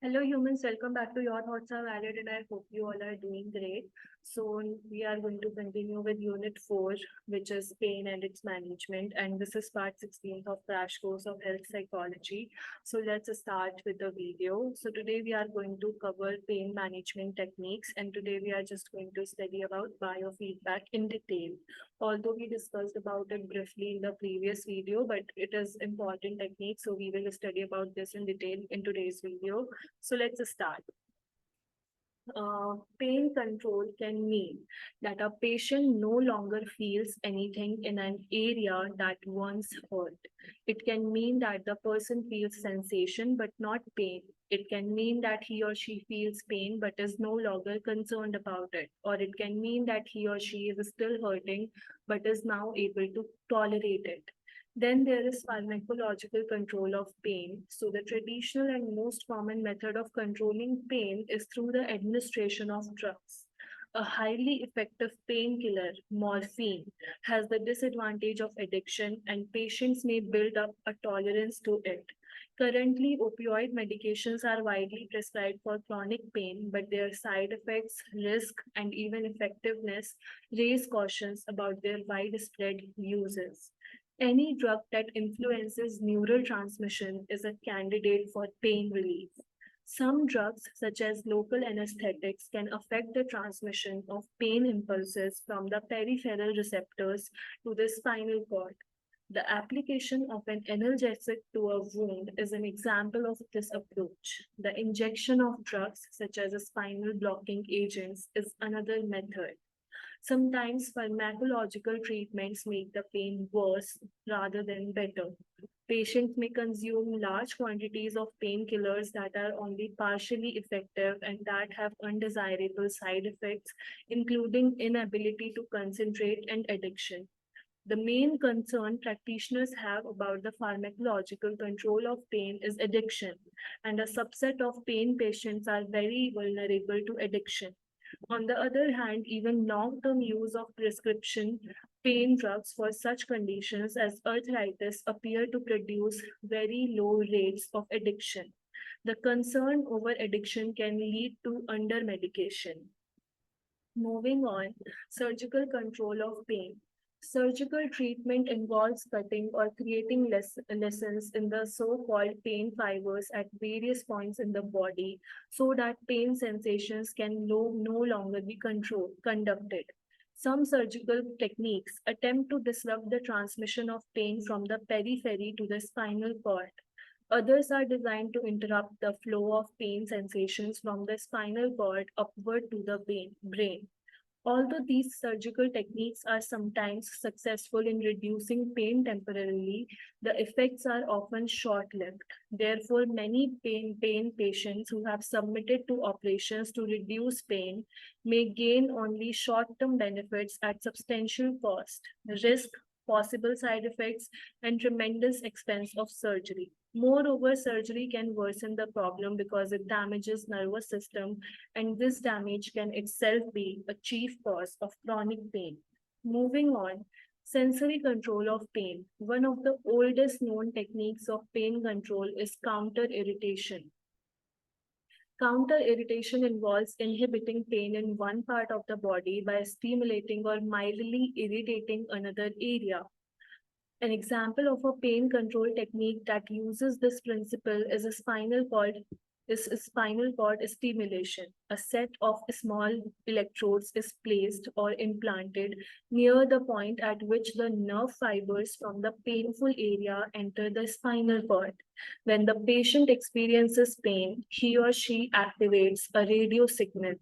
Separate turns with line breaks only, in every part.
Hello humans, welcome back to Your Thoughts Are Valid and I hope you all are doing great. So we are going to continue with Unit 4, which is pain and its management, and this is part 16 of Crash Course of Health Psychology. So let's start with the video. So today we are going to cover pain management techniques, and today we are just going to study about biofeedback in detail. Although we discussed about it briefly in the previous video, but it is important technique, so we will study about this in detail in today's video. So let's start. Pain control can mean that a patient no longer feels anything in an area that once hurt. It can mean that the person feels sensation but not pain. It can mean that he or she feels pain but is no longer concerned about it. Or it can mean that he or she is still hurting but is now able to tolerate it. Then there is pharmacological control of pain. So the traditional and most common method of controlling pain is through the administration of drugs. A highly effective painkiller, morphine, has the disadvantage of addiction and patients may build up a tolerance to it. Currently, opioid medications are widely prescribed for chronic pain, but their side effects, risk, and even effectiveness raise cautions about their widespread uses. Any drug that influences neural transmission is a candidate for pain relief. Some drugs, such as local anesthetics, can affect the transmission of pain impulses from the peripheral receptors to the spinal cord. The application of an analgesic to a wound is an example of this approach. The injection of drugs, such as spinal blocking agents, is another method. Sometimes pharmacological treatments make the pain worse rather than better. Patients may consume large quantities of painkillers that are only partially effective and that have undesirable side effects, including inability to concentrate and addiction. The main concern practitioners have about the pharmacological control of pain is addiction, and a subset of pain patients are very vulnerable to addiction. On the other hand, even long-term use of prescription pain drugs for such conditions as arthritis appear to produce very low rates of addiction. The concern over addiction can lead to under-medication. Moving on, surgical control of pain. Surgical treatment involves cutting or creating lessons in the so-called pain fibers at various points in the body so that pain sensations can no longer be conducted. Some surgical techniques attempt to disrupt the transmission of pain from the periphery to the spinal cord. Others are designed to interrupt the flow of pain sensations from the spinal cord upward to the brain. Although these surgical techniques are sometimes successful in reducing pain temporarily, the effects are often short lived. Therefore, many pain patients who have submitted to operations to reduce pain may gain only short term benefits at substantial cost, risk, possible side effects, and tremendous expense of surgery. Moreover, surgery can worsen the problem because it damages nervous system and this damage can itself be a chief cause of chronic pain. Moving on, sensory control of pain. One of the oldest known techniques of pain control is counter irritation. Counter irritation involves inhibiting pain in one part of the body by stimulating or mildly irritating another area. An example of a pain control technique that uses this principle is a spinal cord stimulation. A set of small electrodes is placed or implanted near the point at which the nerve fibers from the painful area enter the spinal cord. When the patient experiences pain, he or she activates a radio signal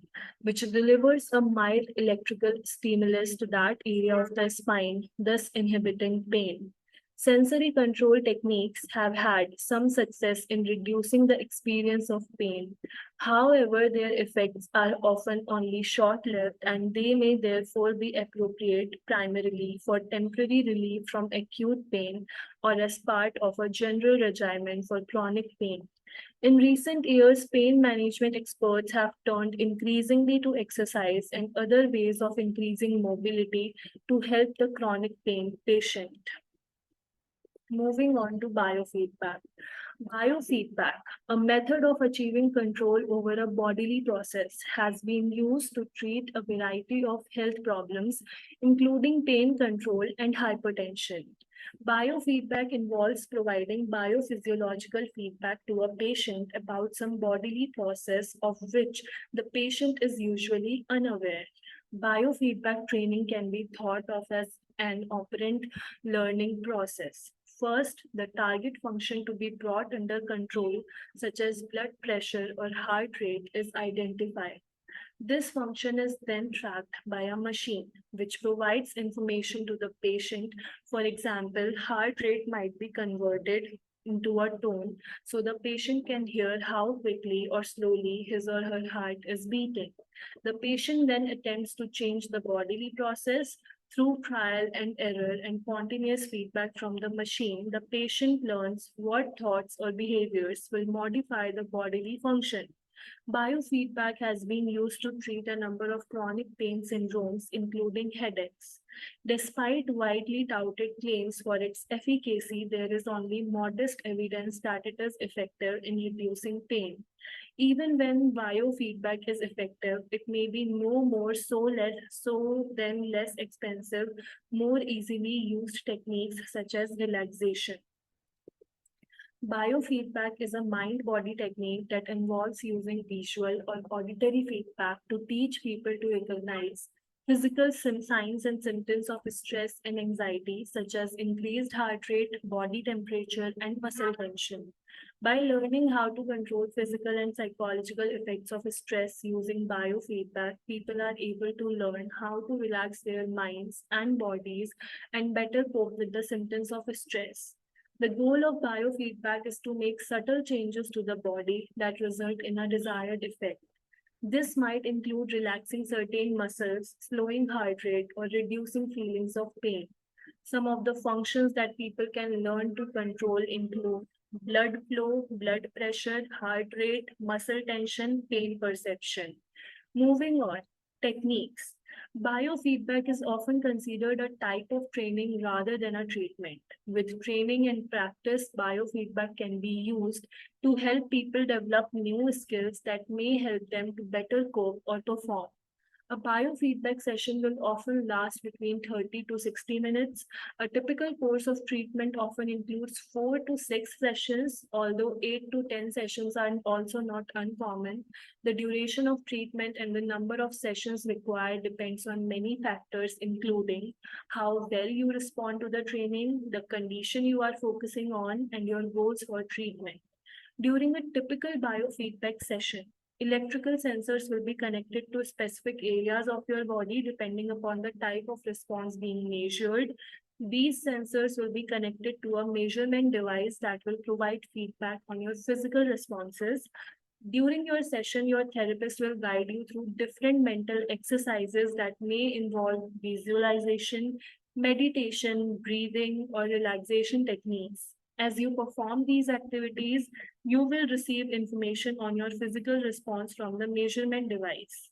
which delivers a mild electrical stimulus to that area of the spine, thus inhibiting pain. Sensory control techniques have had some success in reducing the experience of pain. However, their effects are often only short lived and they may therefore be appropriate primarily for temporary relief from acute pain or as part of a general regimen for chronic pain. In recent years, pain management experts have turned increasingly to exercise and other ways of increasing mobility to help the chronic pain patient. Moving on to biofeedback. Biofeedback, a method of achieving control over a bodily process, has been used to treat a variety of health problems, including pain control and hypertension. Biofeedback involves providing biophysiological feedback to a patient about some bodily process of which the patient is usually unaware. Biofeedback training can be thought of as an operant learning process. First, the target function to be brought under control, such as blood pressure or heart rate, is identified. This function is then tracked by a machine, which provides information to the patient. For example, heart rate might be converted into a tone so the patient can hear how quickly or slowly his or her heart is beating. The patient then attempts to change the bodily process through trial and error and continuous feedback from the machine. The patient learns what thoughts or behaviors will modify the bodily function. Biofeedback has been used to treat a number of chronic pain syndromes, including headaches. Despite widely touted claims for its efficacy, there is only modest evidence that it is effective in reducing pain. Even when biofeedback is effective, it may be no more so than less expensive, more easily used techniques such as relaxation. Biofeedback is a mind body technique that involves using visual or auditory feedback to teach people to recognize physical signs and symptoms of stress and anxiety, such as increased heart rate, body temperature, and muscle tension. By learning how to control physical and psychological effects of stress using biofeedback, people are able to learn how to relax their minds and bodies and better cope with the symptoms of stress. The goal of biofeedback is to make subtle changes to the body that result in a desired effect. This might include relaxing certain muscles, slowing heart rate, or reducing feelings of pain. Some of the functions that people can learn to control include blood flow, blood pressure, heart rate, muscle tension, pain perception. Moving on, techniques. Biofeedback is often considered a type of training rather than a treatment. With training and practice, biofeedback can be used to help people develop new skills that may help them to better cope or perform. A biofeedback session will often last between 30 to 60 minutes. A typical course of treatment often includes 4 to 6 sessions, although 8 to 10 sessions are also not uncommon. The duration of treatment and the number of sessions required depends on many factors, including how well you respond to the training, the condition you are focusing on, and your goals for treatment. During a typical biofeedback session, electrical sensors will be connected to specific areas of your body depending upon the type of response being measured. These sensors will be connected to a measurement device that will provide feedback on your physical responses. During your session, your therapist will guide you through different mental exercises that may involve visualization, meditation, breathing, or relaxation techniques. As you perform these activities, you will receive information on your physical response from the measurement device.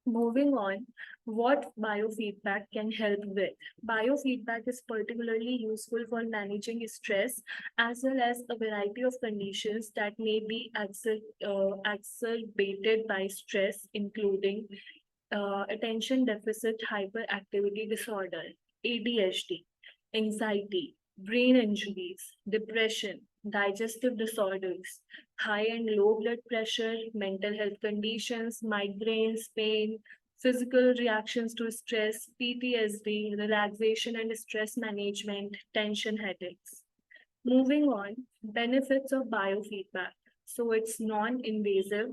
Moving on, what biofeedback can help with. Biofeedback is particularly useful for managing stress as well as a variety of conditions that may be exacerbated by stress, including attention deficit hyperactivity disorder, ADHD, anxiety, brain injuries, depression, digestive disorders, high and low blood pressure, mental health conditions, migraines, pain, physical reactions to stress, PTSD, relaxation and stress management, tension headaches. Moving on, benefits of biofeedback. So it's non-invasive.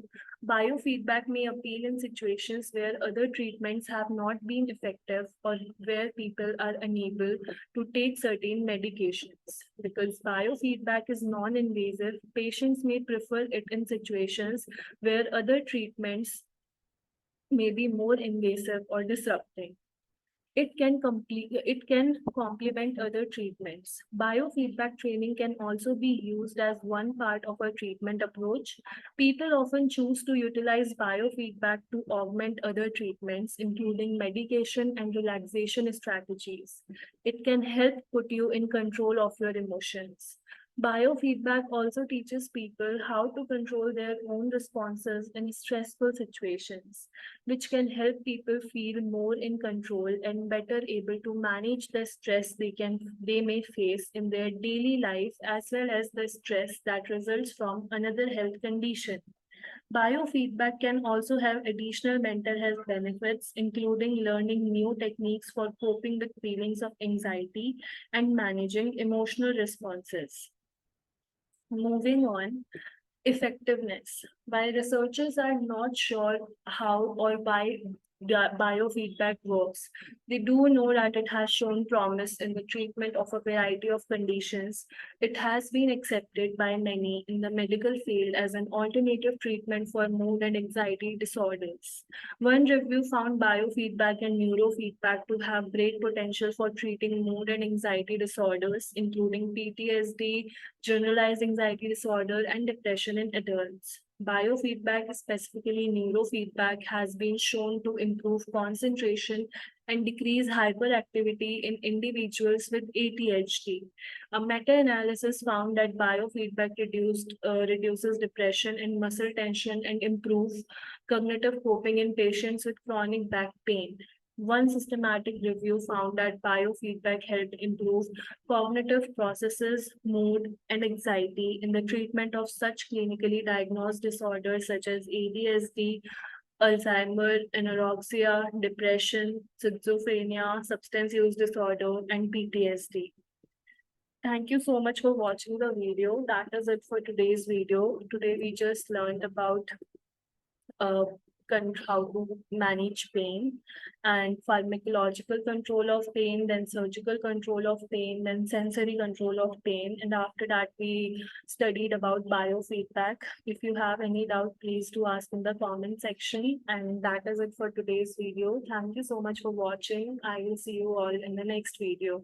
Biofeedback may appeal in situations where other treatments have not been effective or where people are unable to take certain medications. Because biofeedback is non-invasive, patients may prefer it in situations where other treatments may be more invasive or disrupting. It can complement other treatments. Biofeedback training can also be used as one part of a treatment approach. People often choose to utilize biofeedback to augment other treatments, including medication and relaxation strategies. It can help put you in control of your emotions. Biofeedback also teaches people how to control their own responses in stressful situations, which can help people feel more in control and better able to manage the stress they may face in their daily life as well as the stress that results from another health condition. Biofeedback can also have additional mental health benefits, including learning new techniques for coping with feelings of anxiety and managing emotional responses. Moving on, effectiveness. While researchers are not sure how or why biofeedback works, they do know that it has shown promise in the treatment of a variety of conditions. It has been accepted by many in the medical field as an alternative treatment for mood and anxiety disorders. One review found biofeedback and neurofeedback to have great potential for treating mood and anxiety disorders, including PTSD, generalized anxiety disorder, and depression in adults. Biofeedback, specifically neurofeedback, has been shown to improve concentration and decrease hyperactivity in individuals with ADHD. A meta-analysis found that biofeedback reduces depression and muscle tension and improves cognitive coping in patients with chronic back pain. One systematic review found that biofeedback helped improve cognitive processes, mood, and anxiety in the treatment of such clinically diagnosed disorders such as ADSD, Alzheimer, anorexia, depression, schizophrenia, substance use disorder, and PTSD. Thank you so much for watching the video. That is it for today's video. Today we just learned about uh, how to manage pain and pharmacological control of pain, then surgical control of pain, then sensory control of pain. And after that, we studied about biofeedback. If you have any doubt, please do ask in the comment section. And that is it for today's video. Thank you so much for watching. I will see you all in the next video.